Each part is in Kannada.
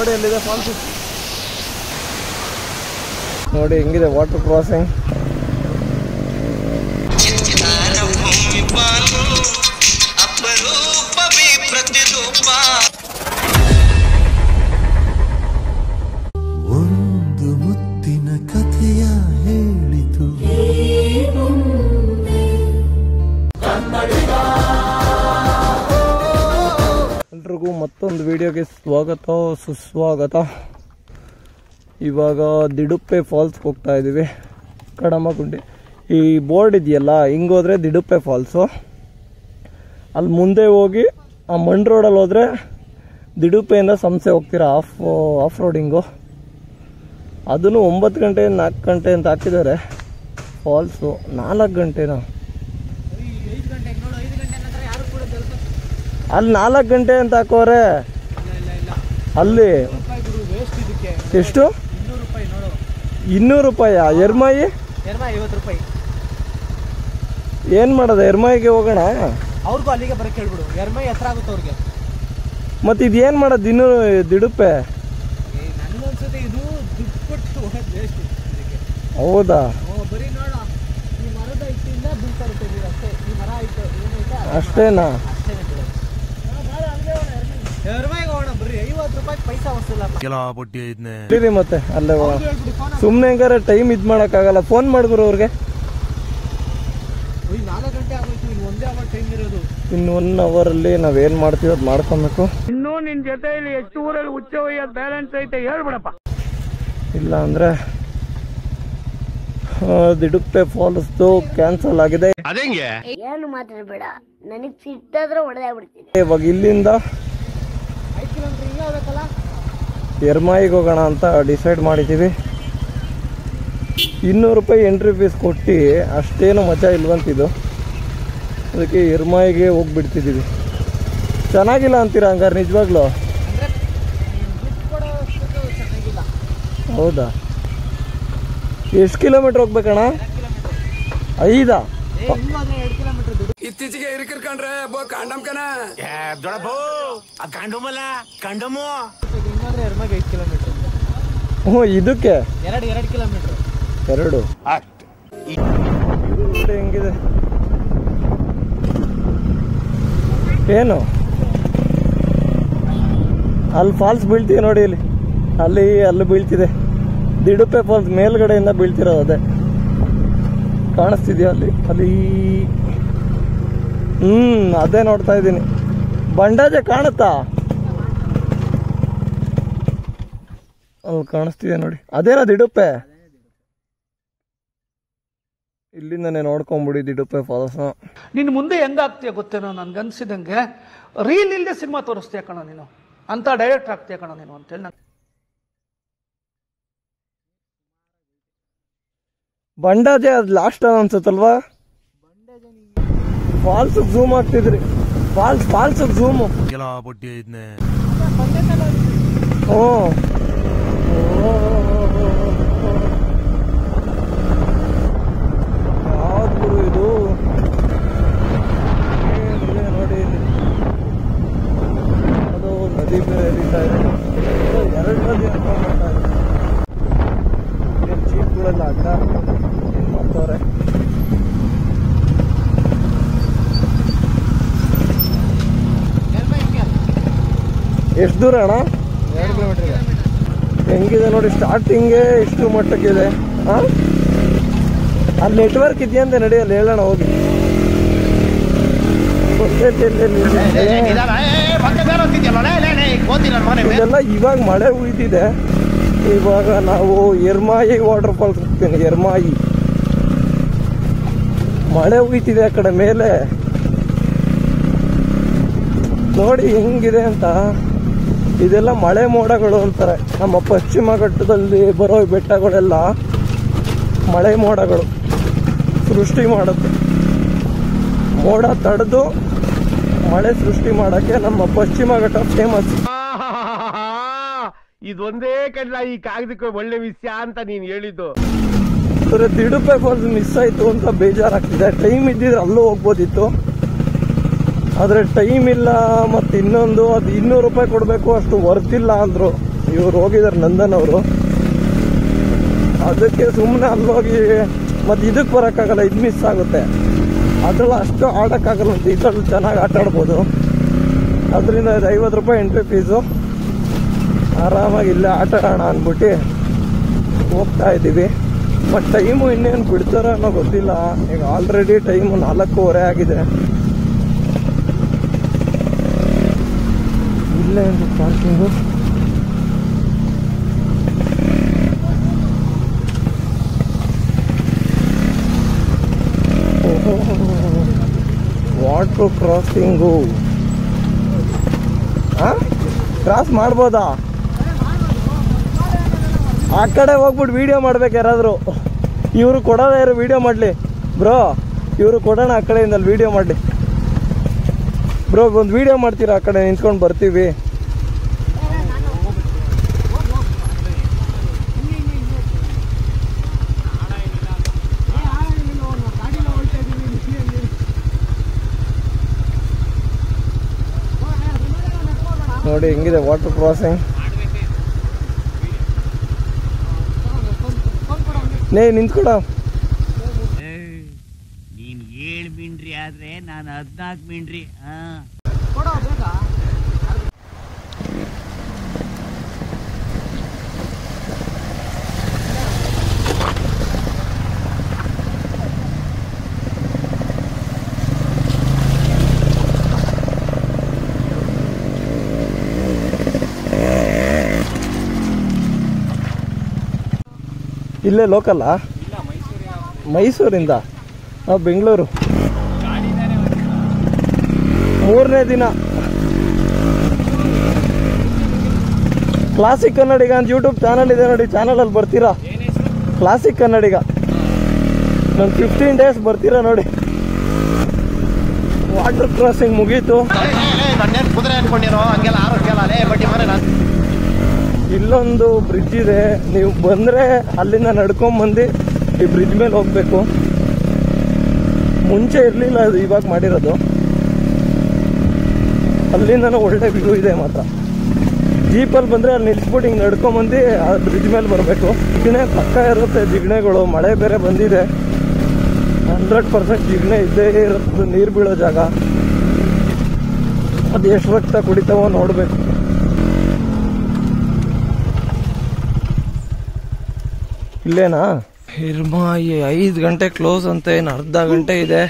ನೋಡಿ ಎಲ್ಲಿದೆ ಫಾಲ್ಸ್ ನೋಡಿ ಹೆಂಗಿದೆ ವಾಟರ್ ಕ್ರಾಸಿಂಗ್. ಒಂದು ಮುತ್ತಿನ ಕಥೆಯ ಹೇಳಿತು. ಎಲ್ರಿಗೂ ಮತ್ತೊಂದು ವಿಡಿಯೋಗೆ ಸ್ವಾಗತ ಸುಸ್ವಾಗತ. ಇವಾಗ ದಿಡುಪ್ಪೆ ಫಾಲ್ಸ್ಗೆ ಹೋಗ್ತಾ ಇದ್ದೀವಿ. ಕಡಮಗುಂಡಿ ಈ ಬೋರ್ಡ್ ಇದೆಯಲ್ಲ, ಹಿಂಗೋದ್ರೆ ದಿಡುಪ್ಪೆ ಫಾಲ್ಸು. ಅಲ್ಲಿ ಮುಂದೆ ಹೋಗಿ ಆ ಮಣ್ ರೋಡಲ್ಲಿ ಹೋದರೆ ದಿಡುಪ್ಪೆಯಿಂದ ಸಂಸೆ ಹೋಗ್ತೀರಾ ಆಫ್ ರೋಡಿಂಗು. ಅದನ್ನು 9 ಗಂಟೆ 4 ಗಂಟೆ ಅಂತ ಹಾಕಿದ್ದಾರೆ. ಫಾಲ್ಸು 4 ಗಂಟೆನಾ? ಅಲ್ಲಿ 4 ಗಂಟೆ ಅಂತ ಹಾಕೋರೆ. ಅಲ್ಲಿ ಎಷ್ಟು? 200 ರೂಪಾಯಿ. ಎರ್ಮಾಯಿ 50 ರೂಪಾಯಿ. ಏನು ಮಾಡೋದು? ಎರ್ಮಾಯಿಗೆ ಹೋಗೋಣ. ಅವ್ರಿಗೂ ಅಲ್ಲಿಗೆ ಬರಕ್ಕೆ ಹೇಳ್ಬಿಡು. ಎರ್ಮಾಯಿ ಹತ್ರ ಆಗುತ್ತೆ ಅವ್ರಿಗೆ. ಮತ್ತು ಇದು ಏನು ಮಾಡೋದು? ಇನ್ನೂ ದಿಡುಪ್ಪೆ ನನ್ಗನ್ಸುತ್ತೆ ಇದು ದುಡ್ಡು ಕೊಟ್ಟು ಹೋಗೋದು ವೇಸ್ಟ್ ಇದಕ್ಕೆ. ಹೌದಾ? ಬರೀ ನೋಡ, ಈ ಮರದ ಇಟ್ಟಿಂದ ಬೀಳ್ತಾ ಇರುತ್ತೆ ನೀರು ಅಷ್ಟೇ. ಈ ಮರ ಆಯ್ತು ಏನೈತೆ ಅಷ್ಟೇನಾ? ಅಷ್ಟೇನೆ ಬಿಡೋದು. ಎರ್ಮಾಯಿಗೆ ಹೋಗೋಣ ಬರ್ರಿ. 50 ರೂಪಾಯಿ ಪೈಸಾ ವಸೂಲಪ್ಪ. ಇರಿ ಮತ್ತೆ ಅಲ್ಲೇ ಹೋಗೋಣ. ಸುಮ್ಮನೆ ಹೆಂಗಾರೆ ಟೈಮ್ ಇದು ಮಾಡೋಕ್ಕಾಗಲ್ಲ. ಫೋನ್ ಮಾಡಿದ್ರು ಅವ್ರಿಗೆ. 4 ಗಂಟೆ ಆಗೋಯ್ತು. ಇನ್ನು ಒಂದೇ ಅವರ್ ಟೈಮ್ ಇರೋದು. ಇನ್ನು 1 ಅವರಲ್ಲಿ ನಾವೇನು ಮಾಡ್ತೀವಿ ಅದು ಮಾಡ್ಕೊಬೇಕು. ಇನ್ನೂ ನಿನ್ ಜೊತೆಯಲ್ಲಿ ಎಷ್ಟು ಊರಲ್ಲಿ ಹುಚ್ಚ ಒಯ್ಯೋದು ಬ್ಯಾಲೆನ್ಸ್ ಐತೆ ಹೇಳ್ಬಿಡಪ್ಪ. ಇಲ್ಲ ಅಂದರೆ ದಿಡುಪ್ಪೆ ಫಾಲ್ಸ್ದು ಕ್ಯಾನ್ಸಲ್ ಆಗಿದೆ. ಏನು ಮಾತಾಡ್ಬೇಡ, ನನಗ್ ಸಿಟ್ಟಾದ್ರೆ ಹೊಡೆದಾಗ್ಬಿಡ್ತೀನಿ. ಇವಾಗ ಇಲ್ಲಿಂದ 5 ಕಿಲೋಮೀಟರ್ ಹಿಂಗೆ ಹೋಗ್ಬೇಕಲ್ಲ. ಎರ್ಮಾಯಿಗೆ ಹೋಗೋಣ ಅಂತ ಡಿಸೈಡ್ ಮಾಡಿದ್ದೀವಿ. 200 ರೂಪಾಯಿ ಎಂಟ್ರಿ ಫೀಸ್ ಕೊಟ್ಟು ಅಷ್ಟೇನು ಮಜಾ ಇಲ್ವಂತಿದ್ದು. ಅದಕ್ಕೆ ಎರ್ಮಾಯಿಗೆ ಹೋಗ್ಬಿಡ್ತಿದ್ದೀವಿ. ಚೆನ್ನಾಗಿಲ್ಲ ಅಂತೀರಾ ಹಂಗಾರೆ? ನಿಜವಾಗ್ಲೂ ಅಂದ್ರೆ ದುಡ್ಡು ಕೊಡೋಷ್ಟು ಚೆನ್ನಾಗಿಲ್ಲ. ಹೌದಾ? ಎಷ್ಟು ಕಿಲೋಮೀಟ್ರ್ ಹೋಗ್ಬೇಕಣ್ಣ? 5? ಹಿಂಗಾದ್ರೆ 2 ಕಿಲೋಮೀಟರ್ ದುಡ್ಡು. ಇತ್ತೀಚೆಗೆ ಹಿರಿಕರ್ಕೊಂಡ್ರೆ ಕಂಡಮು ಹಿಂಗಾದ್ರೆ ಎರ್ಮಾಯಿಗೆ 5 ಕಿಲೋಮೀಟರ್. ಹ್ಞೂ, ಇದಕ್ಕೆ 2 ಕಿಲೋಮೀಟರ್. 2 ನೋಡಿ ಹೆಂಗಿದೆ. ಏನು ಅಲ್ಲಿ ಫಾಲ್ಸ್ ಬೀಳ್ತೀವಿ ನೋಡಿ. ಅಲ್ಲಿ ಬೀಳ್ತಿದೆ. ದಿಡುಪ್ಪೆ ಫಾಲ್ಸ್ ಮೇಲ್ಗಡೆಯಿಂದ ಬೀಳ್ತಿರೋದು ಅದೇ ಕಾಣಿಸ್ತಿದ್ಯಾ? ಅಲ್ಲಿ ಅದೇ ನೋಡ್ತಾ ಇದ್ದೀನಿ. ಬಂಡಾಜೆ ಕಾಣುತ್ತಾ? ಅಲ್ಲಿ ಕಾಣಿಸ್ತಿದೆ ನೋಡಿ. ಅದೇನೋ ದಿಡುಪ್ಪೆ. ಇಲ್ಲಿಂದನೇ ನೋಡ್ಕೊಂಬಿಡಿ ದಿಡುಪ್ಪೆ ಫಾಲ್ಸ್. ನಿನ್ ಮುಂದೆ ಹೆಂಗಾಗ್ತೀಯ ಗೊತ್ತೇನೋ? ನನ್ಗನ್ಸಿದಂಗೆ ರೀಲ್ ಇಲ್ಲದೆ ಸಿನಿಮಾ ತೋರಿಸ್ತೀಯ ಕಣೋ ನೀನು. ಅಂತ ಡೈರೆಕ್ಟರ್ ಆಗ್ತೀಯ ಕಣೋ ನೀನು ಅಂತೇಳಿ. ಬಂಡಾಜೆ ಅದು ಲಾಸ್ಟ್ ಅನ್ಸುತ್ತಲ್ವಾ? ಫಾಲ್ಸ್ ಝೂಮ್ ಆಗ್ತಿದ್ರಿ. Falls zoom. ಯಾವ್ದು ಗುರು ಇದು? ಏನಿದೆ ನೋಡಿ ಇಲ್ಲಿ. ಅದು ನದಿ ಬೇರೆ ಹರಿತಾ ಇದೆ. 2 ನದಿ ಅನ್ಕೊಂಡ್ಬರ್ತಾ ಇದೆ. ಏನು ಚೀಪ್ಗಳೆಲ್ಲ ಅಡ್ಡ ಏನು ಮಾಡ್ತವ್ರೆ. ಎಷ್ಟು ದೂರ ಅಣ್ಣ? 2 ಕಿಲೋಮೀಟರ್ ಇದೆ. ಹೆಂಗಿದೆ ನೋಡಿ. ಸ್ಟಾರ್ಟಿಂಗೇ ಇಷ್ಟು ಮಟ್ಟಕ್ಕಿದೆ. ಅಲ್ಲಿ ನೆಟ್ವರ್ಕ್ ಇದೆಯಂತೆ. ನಡೆಯಲ್ಲಿ ಹೇಳೋಣ ಹೋಗಿ. ಇದೆಲ್ಲ ಇವಾಗ ಮಳೆ ಉಯ್ತಿದೆ. ಇವಾಗ ನಾವು ಎರ್ಮಾಯಿ ವಾಟರ್ ಫಾಲ್ಸ್ ಹೋಗ್ತೀನಿ. ಎರ್ಮಾಯಿ ಮಳೆ ಉಯ್ತಿದೆ ಆ ಕಡೆ ಮೇಲೆ. ನೋಡಿ ಹೆಂಗಿದೆ ಅಂತ. ಇದೆಲ್ಲ ಮಳೆ ಮೋಡಗಳು ಅಂತಾರೆ. ನಮ್ಮ ಪಶ್ಚಿಮ ಘಟ್ಟದಲ್ಲಿ ಬರೋ ಬೆಟ್ಟಗಳೆಲ್ಲ ಮಳೆ ಮೋಡಗಳು ಸೃಷ್ಟಿ ಮಾಡುತ್ತೆ. ಮೋಡ ತಡೆದು ಮಳೆ ಸೃಷ್ಟಿ ಮಾಡೋಕ್ಕೆ ನಮ್ಮ ಪಶ್ಚಿಮ ಘಟ್ಟ ಫೇಮಸ್. ಇದೊಂದೇ ಕಡ್ಲ ಈ ಕಾಗದಕ್ಕೆ ಒಳ್ಳೆ ವಿಷಯ ಅಂತ ನೀನ್ ಹೇಳಿದ್ದು. ದಿಡುಪ್ಪೆ ಫಾಲ್ಸ್ ಮಿಸ್ ಆಯ್ತು ಅಂತ ಬೇಜಾರಾಗ್ತಿದೆ. ಟೈಮ್ ಇದ್ದಿದ್ರೆ ಅಲ್ಲೂ ಹೋಗ್ಬೋದಿತ್ತು. ಆದರೆ ಟೈಮ್ ಇಲ್ಲ. ಮತ್ತು ಇನ್ನೊಂದು ಅದು 200 ರೂಪಾಯಿ ಕೊಡಬೇಕು, ಅಷ್ಟು ವರ್ತಿಲ್ಲ ಅಂದರು. ಇವ್ರು ಹೋಗಿದ್ದಾರೆ ನಂದನ್ ಅವರು. ಅದಕ್ಕೆ ಸುಮ್ಮನೆ ಅಲ್ಲೋಗಿ ಮತ್ತು ಇದಕ್ಕೆ ಬರೋಕ್ಕಾಗಲ್ಲ, ಇದು ಮಿಸ್ ಆಗುತ್ತೆ. ಅದ್ರಲ್ಲಿ ಅಷ್ಟು ಆಡೋಕ್ಕಾಗಲ್ಲ ಅಂತ ಇದ್ರಲ್ಲಿ ಚೆನ್ನಾಗಿ ಆಟ ಆಡ್ಬೋದು. ಅದರಿಂದ ಇದು 50 ರೂಪಾಯಿ ಎಂಟ್ರಿ ಫೀಸು. ಆರಾಮಾಗಿ ಇಲ್ಲೇ ಆಟ ಆಡೋಣ ಅಂದ್ಬಿಟ್ಟು ಹೋಗ್ತಾ ಇದ್ದೀವಿ. ಬಟ್ ಟೈಮು ಇನ್ನೇನು ಬಿಡ್ತಾರ ಅನ್ನೋ ಗೊತ್ತಿಲ್ಲ. ಈಗ ಆಲ್ರೆಡಿ ಟೈಮು 4:15 ಆಗಿದೆ. ಇಲ್ಲೇ ಒಂದು ಪಾರ್ಕಿಂಗು. ವಾಟರ್ ಕ್ರಾಸಿಂಗು ಕ್ರಾಸ್ ಮಾಡ್ಬೋದಾ? ಆ ಕಡೆ ಹೋಗ್ಬಿಟ್ಟು ವಿಡಿಯೋ ಮಾಡ್ಬೇಕು ಯಾರಾದರೂ. ಇವರು ಕೊಡೋದ ಯಾರು ವಿಡಿಯೋ ಮಾಡಲಿ ಬ್ರೋ? ಇವರು ಕೊಡೋಣ ಆ ಕಡೆಯಿಂದ ಅಲ್ಲಿ ವಿಡಿಯೋ ಮಾಡಲಿ ಬ್ರೋ. ಒಂದು ವಿಡಿಯೋ ಮಾಡ್ತೀರಾ? ಆ ಕಡೆ ನಿಂತ್ಕೊಂಡು ಬರ್ತೀವಿ. ನೋಡಿ ಹೆಂಗಿದೆ ವಾಟರ್ ಕ್ರಾಸಿಂಗ್. ನಿಂತ್ಕೊಡ. ನೀನ್ 7 ಮಿಂಡ್ರಿ ಆದ್ರೆ ನಾನು 14 ಮಿಂಡ್ರಿ. ಇಲ್ಲೇ ಲೋಕಲ್ಲ? ಮೈಸೂರಿಂದ ನಾವು ಬೆಂಗಳೂರು. 3ನೇ ದಿನ. ಕ್ಲಾಸಿಕ್ ಕನ್ನಡಿಗ ಅಂತ ಯೂಟ್ಯೂಬ್ ಚಾನಲ್ ಇದೆ ನೋಡಿ. ಚಾನಲಲ್ಲಿ ಬರ್ತೀರಾ? ಕ್ಲಾಸಿಕ್ ಕನ್ನಡಿಗ. ನಾನು 15 ಡೇಸ್ ಬರ್ತೀರಾ ನೋಡಿ. ವಾಟರ್ ಕ್ರಾಸಿಂಗ್ ಮುಗೀತು. ಇಲ್ಲೊಂದು ಬ್ರಿಡ್ಜ್ ಇದೆ. ನೀವು ಬಂದರೆ ಅಲ್ಲಿಂದ ನಡ್ಕೊಂಬಂದು ಈ ಬ್ರಿಡ್ಜ್ ಮೇಲೆ ಹೋಗ್ಬೇಕು. ಮುಂಚೆ ಇರಲಿಲ್ಲ, ಅದು ಇವಾಗ ಮಾಡಿರೋದು. ಅಲ್ಲಿಂದನೂ ಒಳ್ಳೆ ವ್ಯೂ ಇದೆ ಮಾತ್ರ. ಜೀಪಲ್ಲಿ ಬಂದರೆ ಅಲ್ಲಿ ನಿಲ್ಸ್ಬಿಟ್ಟು ಹಿಂಗೆ ನಡ್ಕೊಂಬಂದು ಆ ಬ್ರಿಡ್ಜ್ ಮೇಲೆ ಬರಬೇಕು. ಜಿಗಣೆ ಪಕ್ಕ ಇರುತ್ತೆ. ಜಿಗಣೆಗಳು ಮಳೆ ಬೇರೆ ಬಂದಿದೆ. 100% ಜಿಗಣೆ ಇದ್ದೇ ಇರುತ್ತೆ. ನೀರು ಬೀಳೋ ಜಾಗ. ಅದು ಎಷ್ಟು ರಕ್ತ ಕುಡಿತಾವೋ ನೋಡಬೇಕು. ಇಲ್ಲೇನಾ? ಇರ್ಮಾಯಿ 5 ಗಂಟೆ ಕ್ಲೋಸ್ ಅಂತ. ಏನು ಅರ್ಧ ಗಂಟೆ ಇದೆ.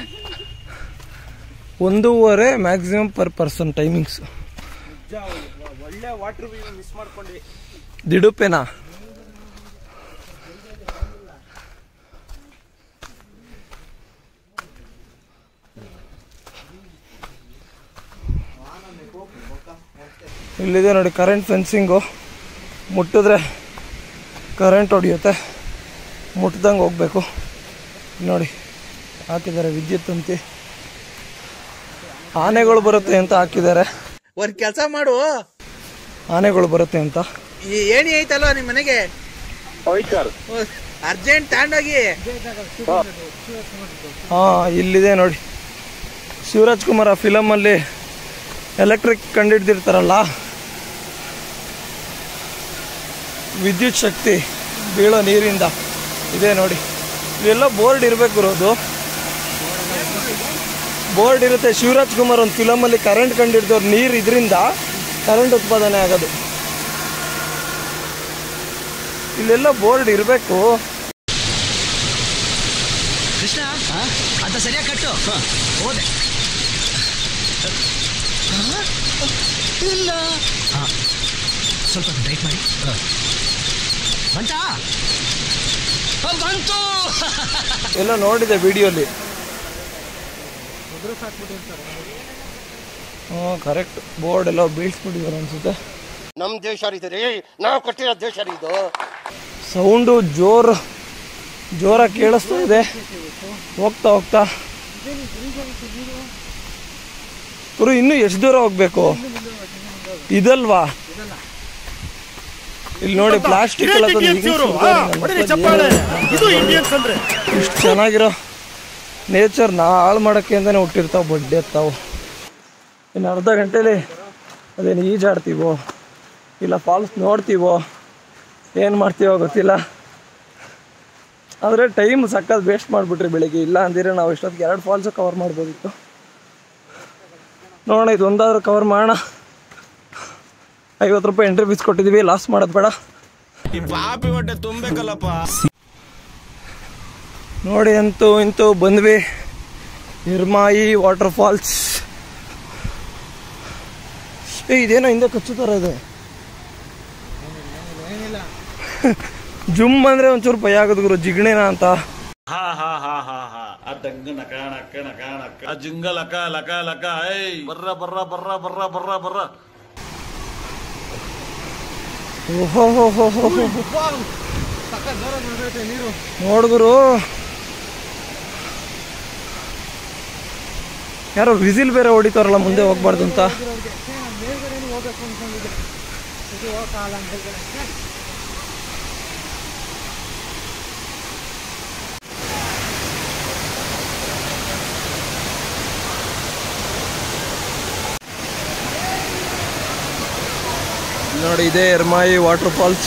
1:30 ಮ್ಯಾಕ್ಸಿಮಮ್ ಪರ್ ಪರ್ಸನ್ ಟೈಮಿಂಗ್ಸ್. ದಿಡುಪೇನಾ? ಇಲ್ಲಿದೆ ನೋಡಿ ಕರೆಂಟ್ ಫೆನ್ಸಿಂಗು. ಮುಟ್ಟಿದ್ರೆ ಕರೆಂಟ್ ಹೊಡೆಯುತ್ತೆ. ಮುಟ್ದಂಗೆ ಹೋಗ್ಬೇಕು. ನೋಡಿ ಹಾಕಿದ್ದಾರೆ ವಿದ್ಯುತ್ ತಂತಿ. ಆನೆಗಳು ಬರುತ್ತೆ ಅಂತ ಹಾಕಿದ್ದಾರೆ. ಒಂದ್ ಕೆಲಸ ಮಾಡು, ಆನೆಗಳು ಬರುತ್ತೆ ಅಂತ. ಏಣಿ ಐತಲ್ವ ನಿಮ್ ಮನೆಗೆ? ಅರ್ಜೆಂಟ್ ತಗೊಂಡೋಗಿ. ಹಾ, ಇಲ್ಲಿದೆ ನೋಡಿ. ಶಿವರಾಜ್ ಕುಮಾರ್ ಫಿಲಮಲ್ಲಿ ಎಲೆಕ್ಟ್ರಿಕ್ ಕಂಡಿಡ್ದಿರ್ತಾರಲ್ಲ, ವಿದ್ಯುತ್ ಶಕ್ತಿ ಬೀಳೋ ನೀರಿಂದ ಇದೆ ನೋಡಿ. ಇಲ್ಲೆಲ್ಲ ಬೋರ್ಡ್ ಇರಬೇಕು ಇರೋದು. ಬೋರ್ಡ್ ಇರುತ್ತೆ. ಶಿವರಾಜ್ ಕುಮಾರ್ ಒಂದು ಫಿಲಮಲ್ಲಿ ಕರೆಂಟ್ ಕಂಡಿಡ್ದವ್ರು ನೀರು ಇದರಿಂದ ಕರೆಂಟ್ ಉತ್ಪಾದನೆ ಆಗೋದು. ಇಲ್ಲೆಲ್ಲ ಬೋರ್ಡ್ ಇರಬೇಕು. ಕೃಷ್ಣ ಅಂತ ಸರಿಯಾಗಿ ಕಟ್ಟು. ಹೋದೆ ಇಲ್ಲ, ಸ್ವಲ್ಪ ಟೈಟ್ ಮಾಡಿ. ಬಂತು. ಎಲ್ಲ ನೋಡಿದೆ ವಿಡಿಯೋಲಿ. ಕರೆಕ್ಟ್. ಬೋರ್ಡ್ ಎಲ್ಲ ಬೀಳ್ಸ್ಬಿಟ್ಟಿದ್ದಾರೆ ಅನ್ಸುತ್ತೆ. ನಮ್ಮ ದೇಶ ರೀ, ನಾವು ಕಟ್ಟಿರೋ ದೇಶ ಇದು. ಸೌಂಡು ಜೋರಾಗಿ ಕೇಳಿಸ್ತಾ ಇದೆ. ಹೋಗ್ತಾ ಹೋಗ್ತಾ ಪುರು ಇನ್ನೂ ಎಷ್ಟು ದೂರ ಹೋಗ್ಬೇಕು? ಇದಲ್ವಾ? ಇಲ್ಲಿ ನೋಡಿ ಪ್ಲಾಸ್ಟಿಕ್ ಎಲ್ಲ ಇಷ್ಟು ಚೆನ್ನಾಗಿರೋ ನೇಚರ್ನ ಹಾಳು ಮಾಡೋಕ್ಕೆ ಅಂತಾನೆ ಹುಟ್ಟಿರ್ತಾವೆ ಬಡ್ಡಿ ಎತ್ತಾವು. ಇನ್ನು ಅರ್ಧ ಗಂಟೆಲಿ ಅದೇನು ಈಜಾಡ್ತೀವೋ ಇಲ್ಲ ಫಾಲ್ಸ್ ನೋಡ್ತೀವೋ ಏನು ಮಾಡ್ತೀವೋ ಗೊತ್ತಿಲ್ಲ. ಆದರೆ ಟೈಮ್ ಸಕ್ಕತ್ ವೇಸ್ಟ್ ಮಾಡಿಬಿಟ್ರಿ ಬೆಳಿಗ್ಗೆ. ಇಲ್ಲ ಅಂದಿದ್ರೆ ನಾವು ಇಷ್ಟೊತ್ತಿಗೆ 2 ಫಾಲ್ಸು ಕವರ್ ಮಾಡ್ಬೋದಿತ್ತು. ನೋಡೋಣ, ಇದು ಒಂದಾದ್ರೂ ಕವರ್ ಮಾಡೋಣ. 50 ರೂಪಾಯಿ ಎಂಟ್ರಿ ಫೀಸ್ ಕೊಟ್ಟಿದ್ದೀವಿ, ಲಾಸ್ ಮಾಡೋದು ಬೇಡ. ನೋಡಿ ಅಂತೂ ಇಂತೂ ಬಂದ್ವಿ ನಿರ್ಮಾಯಿ ವಾಟರ್ ಫಾಲ್ಸ್. ಇದೇನೋ ಹಿಂದೆ ಕಚ್ಚು ಥರ ಇದೆ. ಜುಮ್ ಅಂದ್ರೆ ಒಂಚೂರು ಭಯ ಆಗೋದು ಗುರು, ಜಿಗಣೆನಾ ಅಂತ. ನೋಡ್ಗುರು, ಯಾರೋ ವಿಸಿಲ್ ಬೇರೆ ಹೊಡಿತಾರಲ್ಲ ಮುಂದೆ ಹೋಗ್ಬಾರ್ದು ಅಂತ. ನೋಡಿ, ಇದೇ ಎರ್ಮಾಯಿ ವಾಟರ್ ಫಾಲ್ಸ್.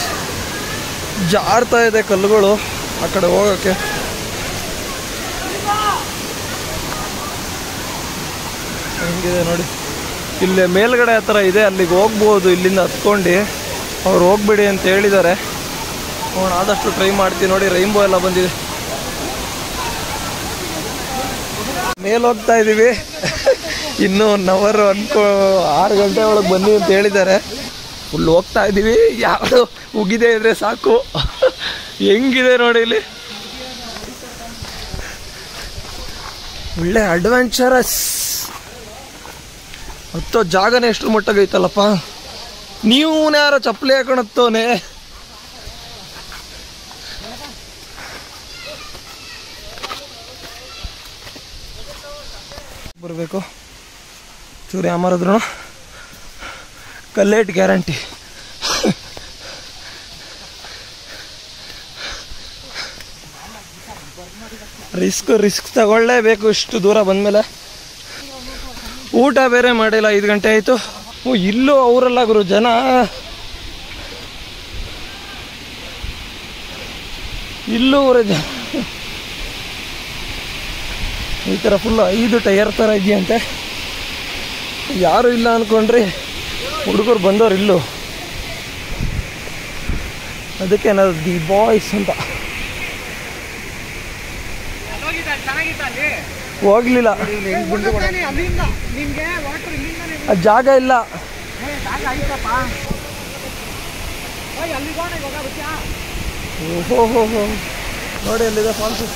ಜಾರ್ತಾ ಇದೆ ಕಲ್ಲುಗಳು ಆ ಕಡೆ ಹೋಗೋಕ್ಕೆ. ಹೆಂಗಿದೆ ನೋಡಿ, ಇಲ್ಲಿ ಮೇಲ್ಗಡೆ ಆ ಥರ ಇದೆ, ಅಲ್ಲಿಗೆ ಹೋಗ್ಬೋದು. ಇಲ್ಲಿಂದ ಹತ್ಕೊಂಡು ಅವ್ರು ಹೋಗ್ಬಿಡಿ ಅಂತ ಹೇಳಿದ್ದಾರೆ. ನೋಡೋಣ, ಆದಷ್ಟು ಟ್ರೈ ಮಾಡ್ತೀವಿ. ನೋಡಿ, ರೈನ್ಬೋ ಎಲ್ಲ ಬಂದಿದೆ. ಮೇಲೆ ಹೋಗ್ತಾ ಇದ್ದೀವಿ. ಇನ್ನೂ 1 ಅವರ್ 6 ಗಂಟೆ ಒಳಗೆ ಬನ್ನಿ ಅಂತ ಹೇಳಿದ್ದಾರೆ. ಫುಲ್ ಹೋಗ್ತಾ ಇದ್ದೀವಿ. ಯಾವುದು ಉಗಿದೆ ಇದ್ರೆ ಸಾಕು. ಹೆಂಗಿದೆ ನೋಡಿ ಇಲ್ಲಿ, ಒಳ್ಳೆ ಅಡ್ವೆಂಚರಸ್. ಹತ್ತೋ ಜಾಗನೇ ಎಷ್ಟು ಮಟ್ಟಗೈತಲ್ಲಪ್ಪ. ನೀವು ಯಾರೋ ಚಪ್ಪಲಿ ಹಾಕೊಂಡತ್ತೋನೆ. ಬರಬೇಕು ಚೂರಿ ಯಾಮಾರದ್ರು ಕಲ್ಲೇಟ್ ಗ್ಯಾರಂಟಿ. ರಿಸ್ಕ್ ತಗೊಳ್ಳೇಬೇಕು ಇಷ್ಟು ದೂರ ಬಂದಮೇಲೆ. ಊಟ ಬೇರೆ ಮಾಡಿಲ್ಲ, 5 ಗಂಟೆ ಆಯಿತು. ಇಲ್ಲೂ ಅವರೆಲ್ಲ ಗುರು ಜನ. ಇಲ್ಲೂ ಜನ ಈ ಥರ ಫುಲ್ 5 ಟೈರ್ ಥರ ಇದೆಯಂತೆ. ಯಾರು ಇಲ್ಲ ಅಂದ್ಕೊಂಡ್ರಿ, ಹುಡುಗರು ಬಂದವ್ರು ಇಲ್ಲೂ. ಅದಕ್ಕೆ ಏನಾದ್ರು ದಿ ಬಾಯ್ಸ್ ಅಂತ. ಹೋಗ್ಲಿಲ್ಲ, ಜಾಗ ಇಲ್ಲ. ಓಹೋ ನೋಡಿ, ಅಲ್ಲಿದೆ ಫಾಲ್ಸು.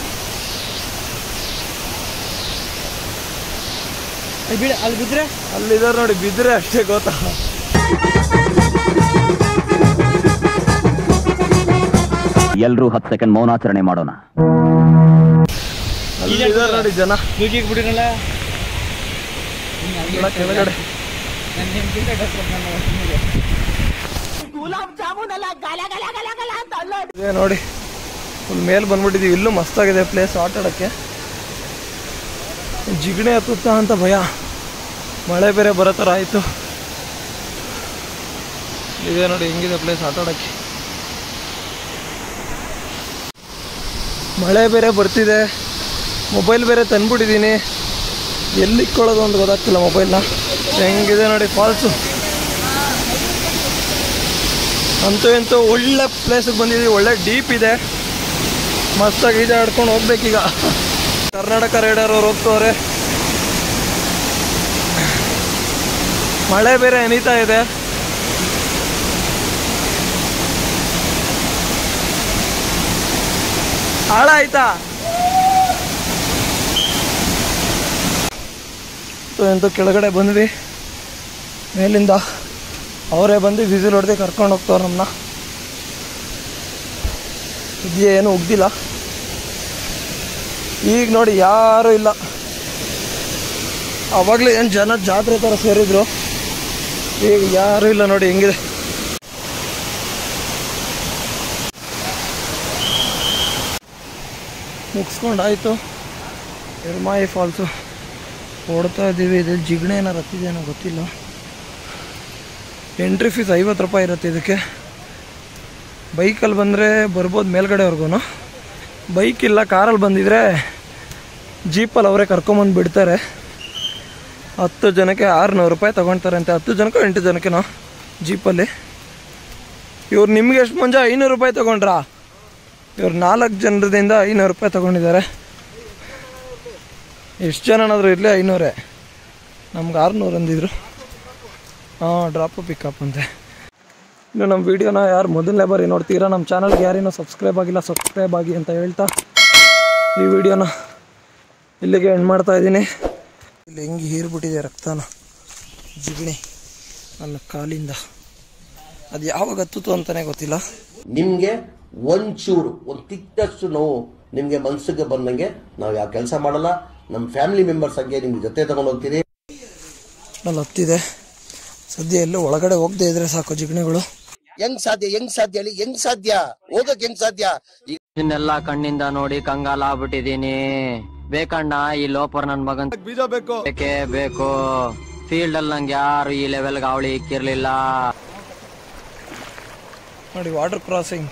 ಅಲ್ಲಿ ಬಿದ್ರೆ ಅಲ್ಲಿದ್ದಾರೆ ನೋಡಿ, ಬಿದ್ದರೆ ಅಷ್ಟೇ ಗೊತ್ತಾ. ಎಲ್ಲರೂ 10 ಸೆಕೆಂಡ್ ಮೌನಾಚರಣೆ ಮಾಡೋಣ. ಅಲ್ಲಿದ್ದಾರೆ ನೋಡಿ ಜನ. ಬಿಡಿರಲ್ಲ ಕೆಳಗಡೆ ಇದೆ ನೋಡಿ, ಫುಲ್ ಮೇಲೆ ಬಂದ್ಬಿಟ್ಟಿದ್ದೀವಿ. ಇಲ್ಲೂ ಮಸ್ತಾಗಿದೆ ಪ್ಲೇಸ್ ಆಟ ಆಡೋಕ್ಕೆ. ಜಿಗಣೆ ಹತ್ತುತ್ತಾ ಅಂತ ಭಯ. ಮಳೆ ಬೇರೆ ಬರೋ ಥರ ಆಯಿತು. ಇದೆ ನೋಡಿ ಹೆಂಗಿದೆ ಪ್ಲೇಸ್ ಆಟ ಆಡೋಕ್ಕೆ. ಮಳೆ ಬೇರೆ ಬರ್ತಿದೆ. ಮೊಬೈಲ್ ಬೇರೆ ತಂದ್ಬಿಟ್ಟಿದ್ದೀನಿ. ಎಲ್ಲಿ ಇಕ್ಕೊಳ್ಳೋದು ಅಂತ ಗೊತ್ತಾಗ್ತಿಲ್ಲ ಮೊಬೈಲ್ನ. ಹೆಂಗಿದೆ ನೋಡಿ ಫಾಲ್ಸು. ಅಂತೂ ಒಳ್ಳೆ ಪ್ಲೇಸಿಗೆ ಬಂದಿದ್ದೀವಿ. ಒಳ್ಳೆ ಡೀಪ್ ಇದೆ. ಮಸ್ತಾಗಿ ಈಜಾಡ್ಕೊಂಡು ಹೋಗ್ಬೇಕೀಗ. ಕರ್ನಾಟಕ ರೈಡರ್ ಅವ್ರು ಹೋಗ್ತವ್ರೆ. ಮಳೆ ಬೇರೆ ಎನೀತಾ ಇದೆ. ಆಳ ಆಯ್ತಾ ಎಂತೂ ಕೆಳಗಡೆ ಬಂದ್ವಿ. ಮೇಲಿಂದ ಅವರೇ ಬಂದು ವಿಸಿಲ್ ಹೊಡೆದು ಕರ್ಕೊಂಡು ಹೋಗ್ತವ್ರು ನಮ್ಮನ್ನ. ಇದೆಯೇ ಏನು ಉಗ್ದಿಲ್ಲ. ಈಗ ನೋಡಿ ಯಾರೂ ಇಲ್ಲ. ಆವಾಗಲೇ ಏನು ಜನ ಜಾತ್ರೆ ಥರ ಸೇರಿದ್ರು. ಈಗ ಯಾರೂ ಇಲ್ಲ ನೋಡಿ ಹೆಂಗಿದೆ. ಮುಗಿಸ್ಕೊಂಡಾಯಿತು. ಎರ್ಮಾಯಿ ಫಾಲ್ಸು ಓಡ್ತಾ ಇದ್ದೀವಿ. ಇದು ಜಿಗಣೆ ಏನಾರು ಹತ್ತಿದೇನೋ ಗೊತ್ತಿಲ್ಲ. ಎಂಟ್ರಿ ಫೀಸ್ 50 ರೂಪಾಯಿ ಇರುತ್ತೆ ಇದಕ್ಕೆ. ಬೈಕಲ್ಲಿ ಬಂದರೆ ಬರ್ಬೋದು ಮೇಲ್ಗಡೆವರೆಗೂ. ಬೈಕ್ ಇಲ್ಲ ಕಾರಲ್ಲಿ ಬಂದಿದ್ರೆ ಜೀಪಲ್ಲಿ ಅವರೇ ಕರ್ಕೊಂಬಂದು ಬಿಡ್ತಾರೆ. 10 ಜನಕ್ಕೆ 600 ರೂಪಾಯಿ ತೊಗೊಳ್ತಾರಂತೆ. 10 ಜನಕ್ಕೋ 8 ಜನಕ್ಕೇನೋ ಜೀಪಲ್ಲಿ. ಇವ್ರು ನಿಮ್ಗೆ ಎಷ್ಟು ಮುಂಜೆ 500 ರೂಪಾಯಿ ತೊಗೊಂಡ್ರಾ? ಇವ್ರು 4 ಜನರದಿಂದ 500 ರೂಪಾಯಿ ತೊಗೊಂಡಿದ್ದಾರೆ. ಎಷ್ಟು ಜನನಾದರೂ ಇರಲಿ 500. ನಮ್ಗೆ 600 ಅಂದಿದ್ರು. ಡ್ರಾಪು ಪಿಕಪ್ ಅಂತೆ. ಇನ್ನು ನಮ್ಮ ವೀಡಿಯೋನ ಯಾರು ಮೊದಲನೇ ಬಾರಿ ನೋಡ್ತೀರಾ, ನಮ್ಮ ಚಾನಲ್ಗೆ ಯಾರೇನೋ ಸಬ್ಸ್ಕ್ರೈಬ್ ಆಗಿಲ್ಲ ಸಬ್ಸ್ಕ್ರೈಬ್ ಆಗಿ ಅಂತ ಹೇಳ್ತಾ ಈ ವಿಡಿಯೋನ ಇಲ್ಲಿಗೆ ಎಂಡ್ ಮಾಡ್ತಾ ಇದ್ದೀನಿ. ಇಲ್ಲಿ ಹೆಂಗೆ ಹೀರ್ಬಿಟ್ಟಿದೆ ರಕ್ತನ ಜಿಗಣಿ ನನ್ನ ಕಾಲಿಂದ. ಅದು ಯಾವಾಗ ಹತ್ತಿತು ಅಂತಲೇ ಗೊತ್ತಿಲ್ಲ. ನಿಮ್ಗೆ ಒಂಚೂರು ಒಂದು ತಿಕ್ಕಷ್ಟು ನೋವು ನಿಮ್ಗೆ ಮನ್ಸಿಗೆ ಬಂದಂಗೆ ನಾವು ಯಾವ ಕೆಲಸ ಮಾಡಲ್ಲ. ನಮ್ಮ ಫ್ಯಾಮಿಲಿ ಮೆಂಬರ್ಸ್ ಹಂಗೆ ನಿಮ್ಗೆ ಜೊತೆ ತಗೊಂಡು ಹೋಗ್ತೀರಿ. ಅಲ್ಲಿ ಹತ್ತಿದೆ. ಸದ್ಯ ಎಲ್ಲೂ ಒಳಗಡೆ ಹೋಗದೆ ಇದ್ರೆ ಸಾಕು ಜಿಗಣಿಗಳು. ಹೆಂಗ್ ಸಾಧ್ಯ ಹೇಳಿ, ಹೆಂಗ್ ಸಾಧ್ಯ ಹೋಗಕ್ ಹೆಂಗ್ ಸಾಧ್ಯ? ಇದನ್ನೆಲ್ಲ ಕಣ್ಣಿಂದ ನೋಡಿ ಕಂಗಾಲ ಆಗ್ಬಿಟ್ಟಿದೀನಿ. ಬೇಕಣ್ಣ ಈ ಲೋಪರ್ ನನ್ ಮಗನ್ ಬೀಜ ಬೇಕೇ ಬೇಕು. ಫೀಲ್ಡ್ ಅಲ್ಲಿ ನಂಗೆ ಯಾರು ಈ ಲೆವೆಲ್ಗೆ ಅವಳಿ ಇಕ್ಕಿರ್ಲಿಲ್ಲ ನೋಡಿ. Water crossing